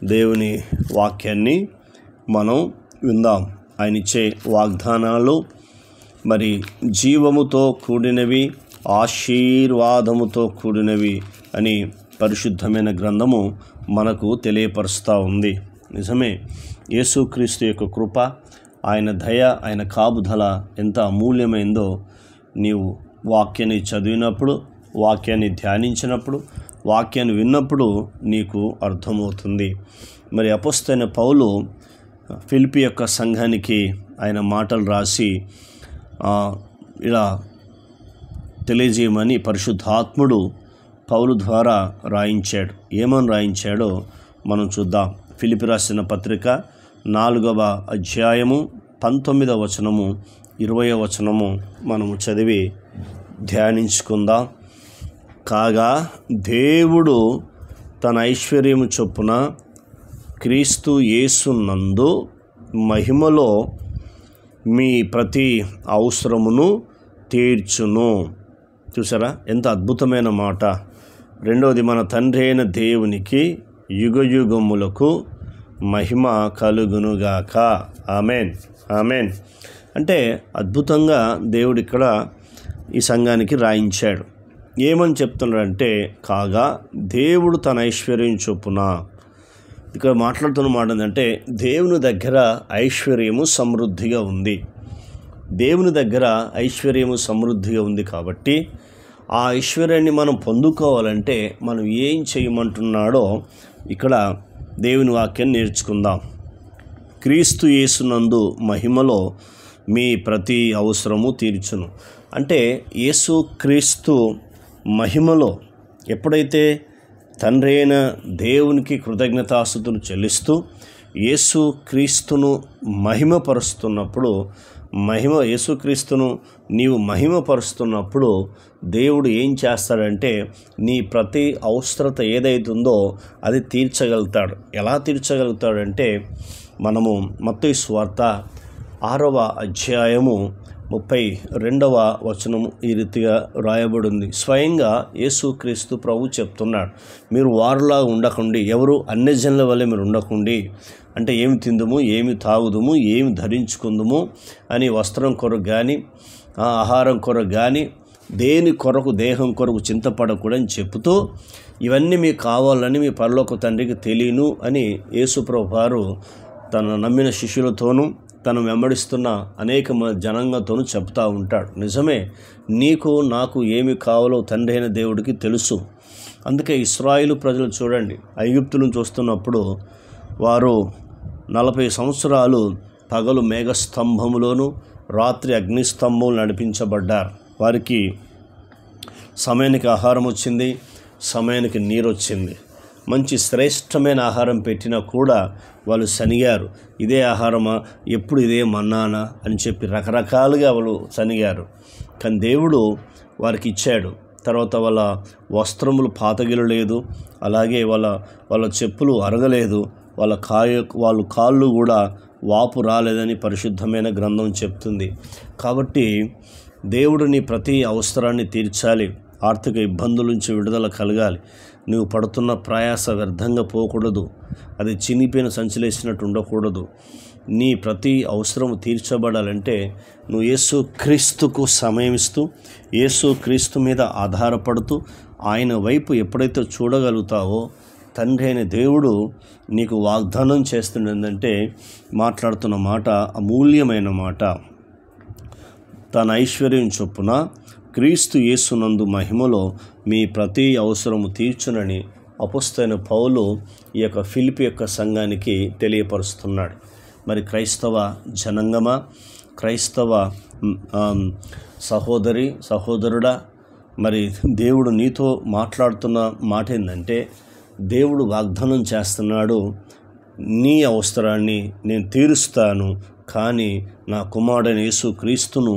దేవుని వాక్యాన్ని మనం విందాం. ఆయన ఇచ్చే వాగ్దానాలు మరి జీవముతో కూడినవి, ఆశీర్వాదముతో కూడినవి అని పరిశుద్ధమైన గ్రంథము మనకు తెలియపరుస్తూ ఉంది. నిజమే, యేసుక్రీస్తు యొక్క కృప, ఆయన దయ, ఆయన కాపుదల ఎంత అమూల్యమైందో నీవు వాక్యాన్ని చదివినప్పుడు, వాక్యాన్ని ధ్యానించినప్పుడు, వాక్యాన్ని విన్నప్పుడు నీకు అర్థమవుతుంది. మరి అపోస్తలుడైన పౌలు ఫిలిప్పీ యొక్క సంఘానికి ఆయన మాటలు రాసి ఇలా తెలియజేయమని పరిశుద్ధాత్ముడు పౌలు ద్వారా రాయించాడు. ఏమని రాయించాడో మనం చూద్దాం. ఫిలిప్పీ రాసిన పత్రిక 4వ అధ్యాయము 19వ వచనము 20వ వచనము మనము చదివి ధ్యానించుకుందాం. కాగా దేవుడు తన ఐశ్వర్యము చొప్పున క్రీస్తు యేసునందు మహిమలో మీ ప్రతి అవసరమును తీర్చును. చూసారా, ఎంత అద్భుతమైన మాట. రెండవది, మన తండ్రి అయిన దేవునికి యుగయుగములకు మహిమ కలుగునుగాక. Amen, amen. అంటే అద్భుతంగా దేవుడు ఇక్కడ ఈ సంఘానికి రాయించాడు. ఏమని చెప్తున్నాడంటే, కాగా దేవుడు తన ఐశ్వర్యం చొప్పున. ఇక్కడ మాట్లాడుతున్న మాట ఏంటంటే, దేవుని దగ్గర ఐశ్వర్యము సమృద్ధిగా ఉంది. దేవుని దగ్గర ఐశ్వర్యము సమృద్ధిగా ఉంది కాబట్టి ఆ ఐశ్వర్యాన్ని మనం పొందుకోవాలంటే మనం ఏం చేయమంటున్నాడో ఇక్కడ దేవుని వాక్యాన్ని నేర్చుకుందాం. క్రీస్తు యేసునందు మహిమలో మీ ప్రతి అవసరము తీర్చును. అంటే యేసుక్రీస్తు మహిమలో ఎప్పుడైతే తండ్రి అయిన దేవునికి కృతజ్ఞతాస్తుతులు చెల్లిస్తూ యేసుక్రీస్తును మహిమపరుస్తున్నప్పుడు, యేసుక్రీస్తును నీవు మహిమపరుస్తున్నప్పుడు దేవుడు ఏం చేస్తాడంటే నీ ప్రతి అవసరత ఏదైతుందో అది తీర్చగలుగుతాడు. ఎలా తీర్చగలుగుతాడంటే, మనము మత్తయి సువార్త 6వ అధ్యాయము 32వ వచనము ఈ రీతిగా రాయబడింది. స్వయంగా యేసుక్రీస్తు ప్రభు చెప్తున్నాడు, మీరు వారులా ఉండకండి, ఎవరు అన్యజనుల వల్లే మీరు ఉండకండి. అంటే ఏమి తిందుము, ఏమి తాగుదుము, ఏమి ధరించుకుందుము అని వస్త్రం కొరకు కానీ ఆహారం కొరకు కానీ దేని కొరకు, దేహం కొరకు చింతపడకూడని చెబుతూ, ఇవన్నీ మీకు కావాలని మీ పరలోక తండ్రికి తెలియను అని యేసుప్రభు వారు తన నమ్మిన శిష్యులతోనూ తను వెంబడిస్తున్న అనేక జనాంగంతోనూ చెప్తూ ఉంటాడు. నిజమే, నీకు నాకు ఏమి కావాలో తండ్రి అయిన దేవుడికి తెలుసు. అందుకే ఇశ్రాయేలు ప్రజలు చూడండి, ఐగుప్తులను చూస్తున్నప్పుడు వారు 40 సంవత్సరాలు పగలు మేఘస్తంభములోను రాత్రి అగ్నిస్తంభం నడిపించబడ్డారు. వారికి సమయానికి ఆహారం వచ్చింది, సమయానికి నీరు వచ్చింది. మంచి శ్రేష్టమైన ఆహారం పెట్టినా కూడా వాళ్ళు సనిగారు. ఇదే ఆహారమా, ఎప్పుడు ఇదే మన్నానా అని చెప్పి రకరకాలుగా వాళ్ళు సనిగారు. కానీ దేవుడు వారికి ఇచ్చాడు. తర్వాత వాళ్ళ వస్త్రములు పాతగిలలేదు, అలాగే వాళ్ళ చెప్పులు అరగలేదు, వాళ్ళ కాళ్ళు కూడా వాపు రాలేదని పరిశుద్ధమైన గ్రంథం చెప్తుంది. కాబట్టి దేవుడు నీ ప్రతి అవసరాన్ని తీర్చాలి. ఆర్థిక ఇబ్బందుల నుంచి విడుదల కలగాలి. నువ్వు పడుతున్న ప్రయాస వ్యర్థంగా పోకూడదు. అది చినిపోయిన సంచలేసినట్టు ఉండకూడదు. నీ ప్రతి అవసరం తీర్చబడాలంటే నువ్వు యేసుక్రీస్తుకు సమయం ఇస్తూ, యేసుక్రీస్తు మీద ఆధారపడుతూ ఆయన వైపు ఎప్పుడైతే చూడగలుగుతావో తండ్రి అయిన దేవుడు నీకు వాగ్దానం చేస్తుందంటే మాట్లాడుతున్న మాట అమూల్యమైన మాట. తన ఐశ్వర్యం చొప్పున క్రీస్తు యేసునందు మహిమలో మీ ప్రతి అవసరము తీర్చునని అపోస్తలుడైన పౌలు ఈ యొక్క ఫిలిప్పీ యొక్క సంఘానికి తెలియపరుస్తున్నాడు. మరి క్రైస్తవ జనాంగమా, క్రైస్తవ సహోదరుడా, మరి దేవుడు నీతో మాట్లాడుతున్న మాట ఏంటంటే, దేవుడు వాగ్దానం చేస్తున్నాడు, నీ అవసరాన్ని నేను తీరుస్తాను, కానీ నా కుమారుడైన యేసుక్రీస్తును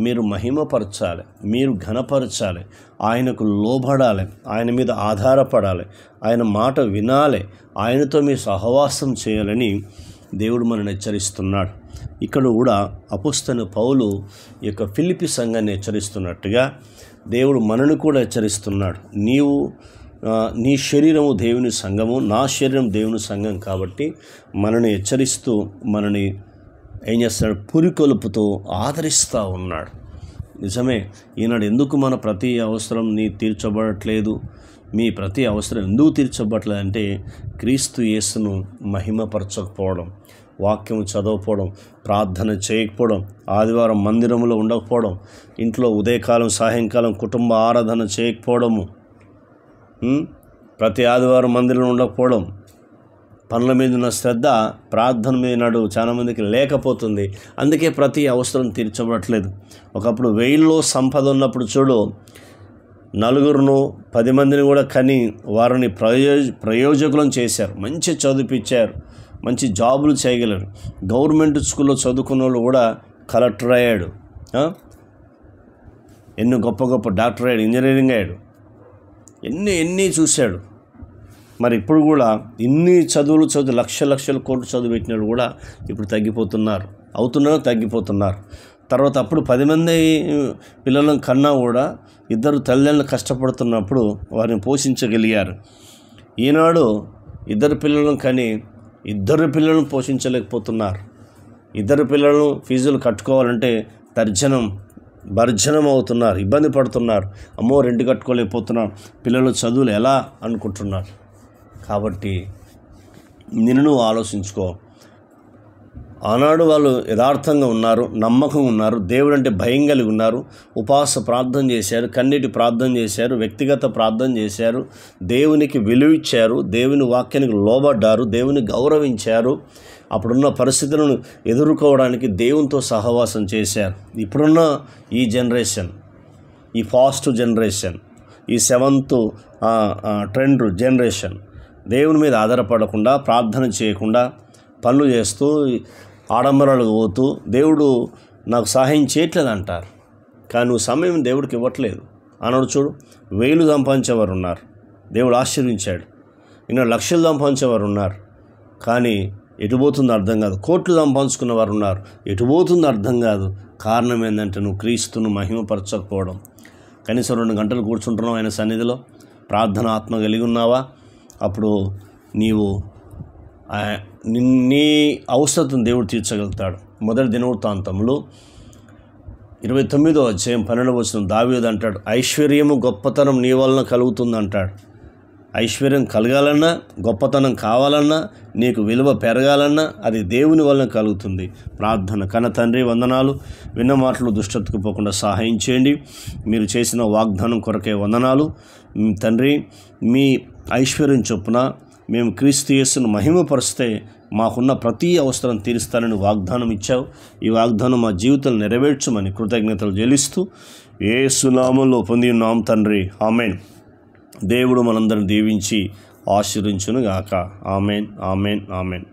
మీరు మహిమపరచాలి, మీరు ఘనపరచాలి, ఆయనకు లోబడాలి, ఆయన మీద ఆధారపడాలి, ఆయన మాట వినాలి, ఆయనతో మీ సహవాసం చేయాలని దేవుడు మనల్ని హెచ్చరిస్తున్నాడు. ఇక్కడ కూడా అపోస్తలుడైన పౌలు ఈ యొక్క ఫిలిప్పీ సంఘాన్ని హెచ్చరిస్తున్నట్టుగా దేవుడు మనను కూడా హెచ్చరిస్తున్నాడు. నీవు నీ శరీరము దేవుని సంఘము, నా శరీరం దేవుని సంఘం కాబట్టి మనని హెచ్చరిస్తూ మనని ఏం చేస్తాడు, పురికొలుపుతో ఆదరిస్తూ ఉన్నాడు. నిజమే, ఈనాడు ఎందుకు మన ప్రతి అవసరం నీ తీర్చబడట్లేదు, మీ ప్రతి అవసరం ఎందుకు తీర్చబడట్లేదు అంటే క్రీస్తు యేసును మహిమపరచకపోవడం, వాక్యం చదవకపోవడం, ప్రార్థన చేయకపోవడం, ఆదివారం మందిరంలో ఉండకపోవడం, ఇంట్లో ఉదయకాలం సాయంకాలం కుటుంబ ఆరాధన చేయకపోవడము, ప్రతి ఆదివారం మందిరంలో ఉండకపోవడం, పనుల మీద ఉన్న శ్రద్ధ ప్రార్థన మీద నాడు చాలామందికి లేకపోతుంది. అందుకే ప్రతి అవసరం తీర్చబడట్లేదు. ఒకప్పుడు 1000లో సంపద ఉన్నప్పుడు చూడు, 4 10 మందిని కూడా కని వారిని ప్రయోజకులను చేశారు, మంచి చదివిపించారు, మంచి జాబులు చేయగలరు. గవర్నమెంట్ స్కూల్లో చదువుకున్న వాళ్ళు కూడా కలెక్టర్ అయ్యాడు, ఎన్ని గొప్ప గొప్ప డాక్టర్ అయ్యాడు, ఇంజనీరింగ్ అయ్యాడు, ఎన్ని చూశాడు. మరి ఇప్పుడు కూడా ఇన్ని చదువులు లక్షల కోట్లు చదువు పెట్టినాడు కూడా ఇప్పుడు తగ్గిపోతున్నారు. తర్వాత అప్పుడు 10 మంది పిల్లలను కన్నా కూడా 2 తల్లిదండ్రులు కష్టపడుతున్నప్పుడు వారిని పోషించగలిగారు. ఈనాడు 2 పిల్లలను కని 2 పిల్లలను పోషించలేకపోతున్నారు. 2 పిల్లలను ఫీజులు కట్టుకోవాలంటే భర్జనం అవుతున్నారు, ఇబ్బంది పడుతున్నారు. అమ్మో, రెంట్ కట్టుకోలేకపోతున్నారు, పిల్లలు చదువులు ఎలా అనుకుంటున్నారు. కాబట్టి నిన్ను ఆలోచించుకో. ఆనాడు వాళ్ళు యథార్థంగా ఉన్నారు, నమ్మకం ఉన్నారు, దేవుడు అంటే భయం కలిగి ఉన్నారు, ఉపవాస ప్రార్థన చేశారు, కన్నీటి ప్రార్థన చేశారు, వ్యక్తిగత ప్రార్థన చేశారు, దేవునికి విలువ ఇచ్చారు, దేవుని వాక్యానికి లోబడ్డారు, దేవుని గౌరవించారు. అప్పుడున్న పరిస్థితులను ఎదుర్కోవడానికి దేవునితో సహవాసం చేశారు. ఇప్పుడున్న ఈ జనరేషన్, ఈ ఫాస్ట్ జనరేషన్, ఈ 7th ట్రెండ్ జనరేషన్ దేవుని మీద ఆధారపడకుండా, ప్రార్థన చేయకుండా, పనులు చేస్తూ ఆడంబరాలకు పోతూ దేవుడు నాకు సహాయం చేయట్లేదు అంటారు. కానీ నువ్వు సమయం దేవుడికి ఇవ్వట్లేదు. అన్నాడు చూడు, 1000 సంపాదించేవారు ఉన్నారు, దేవుడు ఆశీర్వించాడు. ఇంకా లక్షలు సంపాదించేవారు ఉన్నారు, కానీ ఎటుపోతుందో అర్థం కాదు. కోట్లు సంపాదించుకున్న వారు ఉన్నారు, ఎటుపోతుందో అర్థం కాదు. కారణం ఏంటంటే నువ్వు క్రీస్తును మహిమపరచకపోవడం. కనీసం 2 గంటలు కూర్చుంటున్నావు ఆయన సన్నిధిలో, ప్రార్థన ఆత్మ కలిగి ఉన్నావా? అప్పుడు నీవు నీ అవసరతను దేవుడు తీర్చగలుగుతాడు. మొదటి దినవృత్తాంతములు 29వ అధ్యాయం 12వ వచనం దావీదు అంటాడు, ఐశ్వర్యము గొప్పతనం నీ వలన కలుగుతుంది అంటాడు. ఐశ్వర్యం కలగాలన్నా, గొప్పతనం కావాలన్నా, నీకు విలువ పెరగాలన్నా అది దేవుని వలన కలుగుతుంది. ప్రార్థన. కన్న తండ్రి, వందనాలు. విన్న మాటలు దుష్టతకు పోకుండా సహాయం చేయండి. మీరు చేసిన వాగ్దానం కొరకే వందనాలు తండ్రి. మీ ఐశ్వర్యం చొప్పున మేము క్రీస్తు యేసును మహిమపరిస్తే మాకున్న ప్రతి అవసరం తీరుస్తానని వాగ్దానం ఇచ్చావు. ఈ వాగ్దానం మా జీవితాలు నెరవేర్చమని కృతజ్ఞతలు చెల్లిస్తూ యేసు నామములో పొంది ఉన్నాం తండ్రి. ఆమేన్. దేవుడు మనందరిని దీవించి ఆశీర్వదించును గాక. ఆమేన్, ఆమేన్, ఆమేన్.